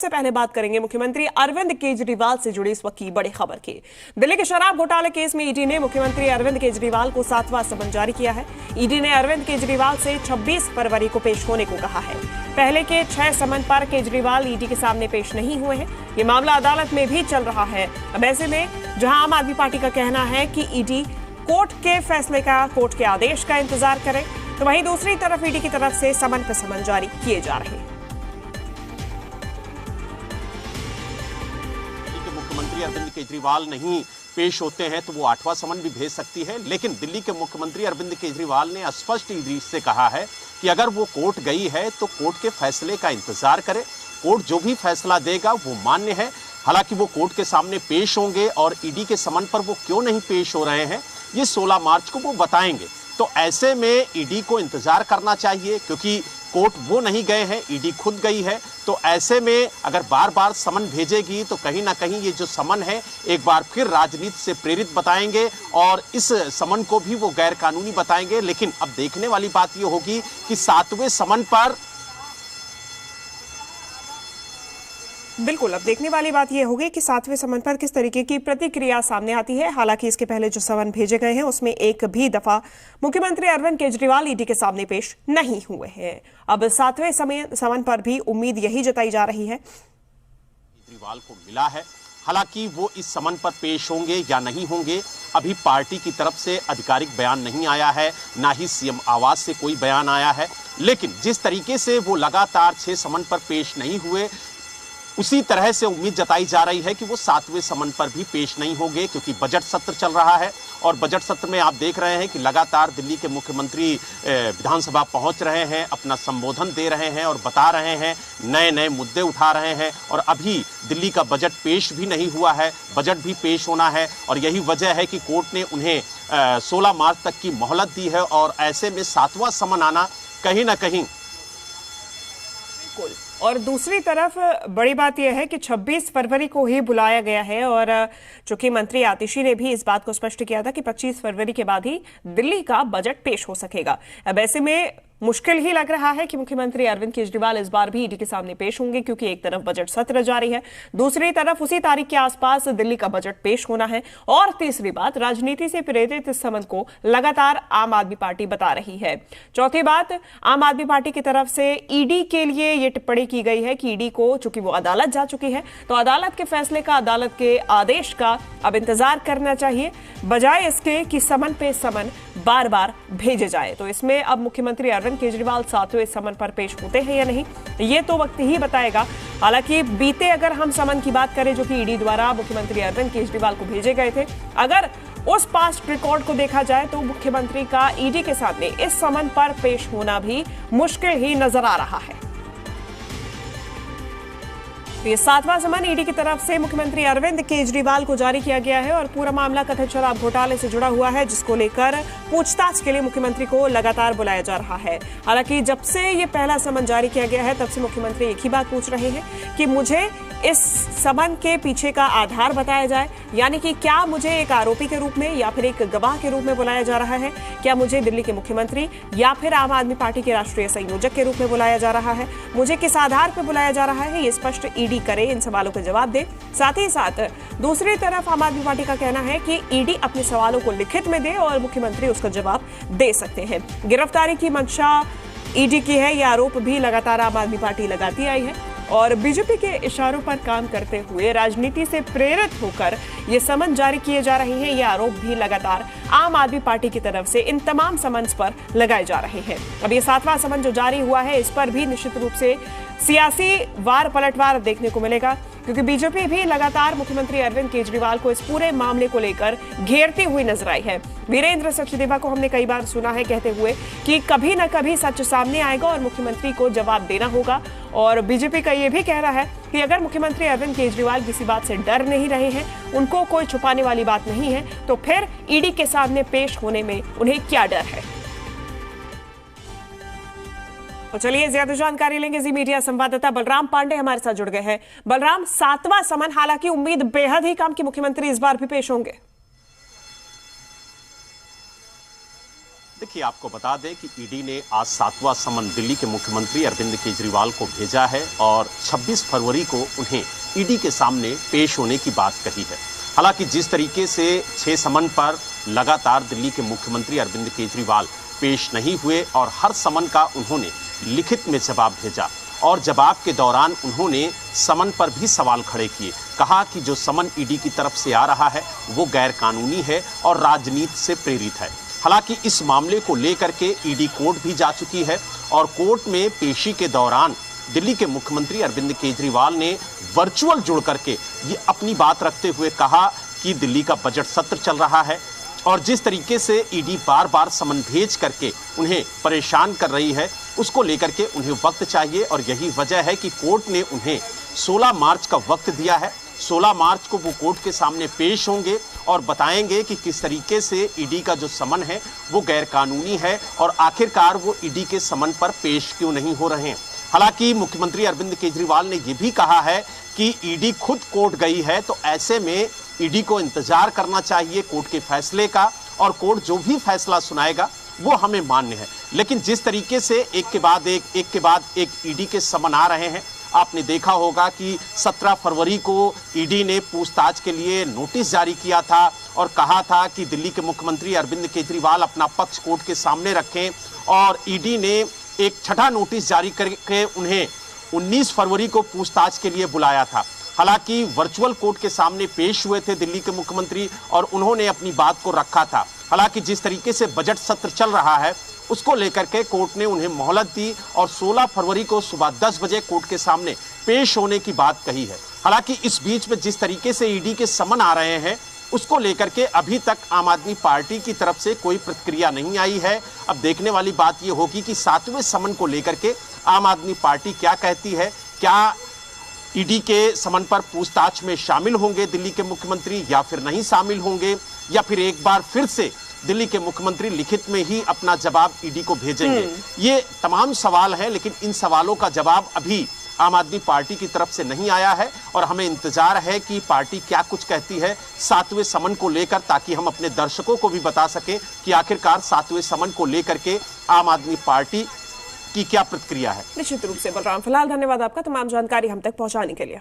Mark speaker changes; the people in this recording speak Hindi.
Speaker 1: से पहले बात करेंगे मुख्यमंत्री अरविंद केजरीवाल से जुड़ी इस वक्त की बड़ी खबर की। दिल्ली के शराब घोटाले केस में ईडी ने मुख्यमंत्री अरविंद केजरीवाल को 7वां समन जारी किया है। ईडी ने अरविंद केजरीवाल से 26 फरवरी को पेश होने को कहा है। पहले के 6 समन पर केजरीवाल ईडी के सामने पेश नहीं हुए हैं। ये मामला अदालत में भी चल रहा है। अब ऐसे में जहां आम आदमी पार्टी का कहना है कि ईडी कोर्ट के फैसले का, कोर्ट के आदेश का इंतजार करे, तो वहीं दूसरी तरफ ईडी की तरफ से समन पर समन जारी किए जा रहे हैं।
Speaker 2: मुख्यमंत्री अरविंद केजरीवाल नहीं पेश होते हैं तो वो 8वां समन भी भेज सकती है, लेकिन दिल्ली के मुख्यमंत्री अरविंद केजरीवाल ने स्पष्ट ईडी से कहा है कि अगर वो कोर्ट गई है तो कोर्ट के फैसले का इंतजार करे। कोर्ट जो भी फैसला देगा वो मान्य है। हालांकि वो कोर्ट के सामने पेश होंगे और ईडी के समन पर वो क्यों नहीं पेश हो रहे हैं ये 16 मार्च को वो बताएंगे। तो ऐसे में ईडी को इंतजार करना चाहिए, क्योंकि कोर्ट वो नहीं गए हैं, ईडी खुद गई है। तो ऐसे में अगर बार बार समन भेजेगी तो कहीं ना कहीं ये जो समन है एक बार फिर राजनीति से प्रेरित बताएंगे और इस समन को भी वो गैर कानूनी बताएंगे। लेकिन अब देखने वाली बात ये होगी कि 7वें समन पर
Speaker 1: बिल्कुल, अब देखने वाली बात यह होगी कि 7वें समन पर किस तरीके की प्रतिक्रिया सामने आती है। हालांकि इसके पहले जो समन भेजे गए हैं उसमें एक भी दफा मुख्यमंत्री अरविंद केजरीवाल ईडी के सामने पेश नहीं हुए हैं। अब 7वें समन पर भी उम्मीद यही जताई जा रही है।
Speaker 2: केजरीवाल को मिला है, हालांकि वो इस समन पर पेश होंगे या नहीं होंगे अभी पार्टी की तरफ से आधिकारिक बयान नहीं आया है, ना ही सीएम आवास से कोई बयान आया है। लेकिन जिस तरीके से वो लगातार 6 समन पर पेश नहीं हुए, उसी तरह से उम्मीद जताई जा रही है कि वो 7वें समन पर भी पेश नहीं होंगे, क्योंकि बजट सत्र चल रहा है और बजट सत्र में आप देख रहे हैं कि लगातार दिल्ली के मुख्यमंत्री विधानसभा पहुंच रहे हैं, अपना संबोधन दे रहे हैं और बता रहे हैं, नए नए मुद्दे उठा रहे हैं। और अभी दिल्ली का बजट पेश भी नहीं हुआ है, बजट भी पेश होना है और यही वजह है कि कोर्ट ने उन्हें 16 मार्च तक की मोहलत दी है। और ऐसे में 7वां समन आना कहीं ना कहीं।
Speaker 1: और दूसरी तरफ बड़ी बात यह है कि 26 फरवरी को ही बुलाया गया है और चूंकि मंत्री आतिशी ने भी इस बात को स्पष्ट किया था कि 25 फरवरी के बाद ही दिल्ली का बजट पेश हो सकेगा। अब ऐसे में मुश्किल ही लग रहा है कि मुख्यमंत्री अरविंद केजरीवाल इस बार भी ईडी के सामने पेश होंगे, क्योंकि एक तरफ बजट सत्र जारी है, दूसरी तरफ उसी तारीख के आसपास दिल्ली का बजट पेश होना है और तीसरी बात, राजनीति से प्रेरित इस समन को लगातार आम आदमी पार्टी बता रही है। चौथी बात, आम आदमी पार्टी की तरफ से ईडी के लिए यह टिप्पणी की गई है कि ईडी को, चूंकि वो अदालत जा चुकी है, तो अदालत के फैसले का, अदालत के आदेश का अब इंतजार करना चाहिए, बजाय इसके कि समन पे समन बार बार भेजे जाए। तो इसमें अब मुख्यमंत्री अरविंद केजरीवाल 7वें समन पर पेश होते हैं या नहीं, ये तो वक्त ही बताएगा। हालांकि बीते अगर हम समन की बात करें जो कि ईडी द्वारा मुख्यमंत्री अरविंद केजरीवाल को भेजे गए थे, अगर उस पास्ट रिकॉर्ड को देखा जाए तो मुख्यमंत्री का ईडी के सामने इस समन पर पेश होना भी मुश्किल ही नजर आ रहा है। तो ये 7वां समन ईडी की तरफ से मुख्यमंत्री अरविंद केजरीवाल को जारी किया गया है और पूरा मामला कथित शराब घोटाले से जुड़ा हुआ है, जिसको लेकर पूछताछ के लिए मुख्यमंत्री को लगातार बुलाया जा रहा है। हालांकि जब से ये पहला समन जारी किया गया है तब से मुख्यमंत्री एक ही बात पूछ रहे हैं कि मुझे इस समन के पीछे का आधार बताया जाए, यानी कि क्या मुझे एक आरोपी के रूप में या फिर एक गवाह के रूप में बुलाया जा रहा है, क्या मुझे दिल्ली के मुख्यमंत्री या फिर आम आदमी पार्टी के राष्ट्रीय संयोजक के रूप में बुलाया जा रहा है, मुझे किस आधार पर बुलाया जा रहा है, ये स्पष्ट ईडी करे, इन सवालों के जवाब दे। साथ ही साथ दूसरी तरफ आम आदमी पार्टी का कहना है कि ईडी अपने सवालों को लिखित में दे और मुख्यमंत्री उसका जवाब दे सकते हैं। गिरफ्तारी की मंशा ईडी की है, यह आरोप भी लगातार आम आदमी पार्टी लगाती आई है और बीजेपी के इशारों पर काम करते हुए राजनीति से प्रेरित होकर ये समन जारी किए जा रहे हैं। ये आरोप भी लगातार आम आदमी पार्टी की तरफ से इन तमाम समन्स पर लगाए जा रहे हैं। अब ये 7वां समन जो जारी हुआ है, इस पर भी निश्चित रूप से सियासी वार पलटवार देखने को मिलेगा, क्योंकि बीजेपी भी लगातार मुख्यमंत्री अरविंद केजरीवाल को इस पूरे मामले को लेकर घेरती हुई नजर आई है। वीरेंद्र सचदेवा को हमने कई बार सुना है कहते हुए कि कभी न कभी सच सामने आएगा और मुख्यमंत्री को जवाब देना होगा। और बीजेपी का यह भी कहना है कि अगर मुख्यमंत्री अरविंद केजरीवाल किसी बात से डर नहीं रहे हैं, उनको कोई छुपाने वाली बात नहीं है, तो फिर ईडी के सामने पेश होने में उन्हें क्या डर है। तो चलिए ज्यादा जानकारी लेंगे, जी मीडिया संवाददाता बलराम पांडे हमारे साथ जुड़ गए हैं। बलराम, 7वां समन, हालांकि उम्मीद बेहद ही कम कि मुख्यमंत्री इस बार भी पेश होंगे।
Speaker 2: देखिए, आपको बता दें कि ईडी ने आज 7वां समन दिल्ली के मुख्यमंत्री अरविंद केजरीवाल को भेजा है और 26 फरवरी को उन्हें ईडी के सामने पेश होने की बात कही है। हालांकि जिस तरीके से 6 समन पर लगातार दिल्ली के मुख्यमंत्री अरविंद केजरीवाल पेश नहीं हुए और हर समन का उन्होंने लिखित में जवाब भेजा और जवाब के दौरान उन्होंने समन पर भी सवाल खड़े किए। कहा कि जो समन ईडी की तरफ से आ रहा है वो गैर कानूनी है और राजनीति से प्रेरित है। हालांकि इस मामले को लेकर के ईडी कोर्ट भी जा चुकी है और कोर्ट में पेशी के दौरान दिल्ली के मुख्यमंत्री अरविंद केजरीवाल ने वर्चुअल जुड़ करके ये अपनी बात रखते हुए कहा कि दिल्ली का बजट सत्र चल रहा है और जिस तरीके से ईडी बार बार समन भेज करके उन्हें परेशान कर रही है उसको लेकर के उन्हें वक्त चाहिए और यही वजह है कि कोर्ट ने उन्हें 16 मार्च का वक्त दिया है। 16 मार्च को वो कोर्ट के सामने पेश होंगे और बताएंगे कि किस तरीके से ईडी का जो समन है वो गैर कानूनी है और आखिरकार वो ईडी के समन पर पेश क्यों नहीं हो रहे हैं। हालांकि मुख्यमंत्री अरविंद केजरीवाल ने ये भी कहा है कि ईडी खुद कोर्ट गई है तो ऐसे में ईडी को इंतजार करना चाहिए कोर्ट के फैसले का और कोर्ट जो भी फैसला सुनाएगा वो हमें मान्य है। लेकिन जिस तरीके से एक के बाद एक ईडी के समन आ रहे हैं, आपने देखा होगा कि 17 फरवरी को ईडी ने पूछताछ के लिए नोटिस जारी किया था और कहा था कि दिल्ली के मुख्यमंत्री अरविंद केजरीवाल अपना पक्ष कोर्ट के सामने रखें और ईडी ने एक छठा नोटिस जारी करके उन्हें 19 फरवरी को पूछताछ के लिए बुलाया था। हालांकि वर्चुअल कोर्ट के सामने पेश हुए थे दिल्ली के मुख्यमंत्री और उन्होंने अपनी बात को रखा था। हालांकि जिस तरीके से बजट सत्र चल रहा है उसको लेकर के कोर्ट ने उन्हें मोहलत दी और 16 फरवरी को सुबह 10 बजे कोर्ट के सामने पेश होने की बात कही है। हालांकि इस बीच में जिस तरीके से ईडी के समन आ रहे हैं उसको लेकर के अभी तक आम आदमी पार्टी की तरफ से कोई प्रतिक्रिया नहीं आई है। अब देखने वाली बात यह होगी कि 7वें समन को लेकर के आम आदमी पार्टी क्या कहती है। क्या ईडी के समन पर पूछताछ में शामिल होंगे दिल्ली के मुख्यमंत्री या फिर नहीं शामिल होंगे या फिर एक बार फिर से दिल्ली के मुख्यमंत्री लिखित में ही अपना जवाब ईडी को भेजेंगे। ये तमाम सवाल हैं, लेकिन इन सवालों का जवाब अभी आम आदमी पार्टी की तरफ से नहीं आया है और हमें इंतजार है कि पार्टी क्या कुछ कहती है 7वें समन को लेकर, ताकि हम अपने दर्शकों को भी बता सकें कि आखिरकार 7वें समन को लेकर के आम आदमी पार्टी की क्या प्रतिक्रिया है।
Speaker 1: निश्चित रूप से बलराम, फिलहाल धन्यवाद आपका तमाम जानकारी हम तक पहुंचाने के लिए।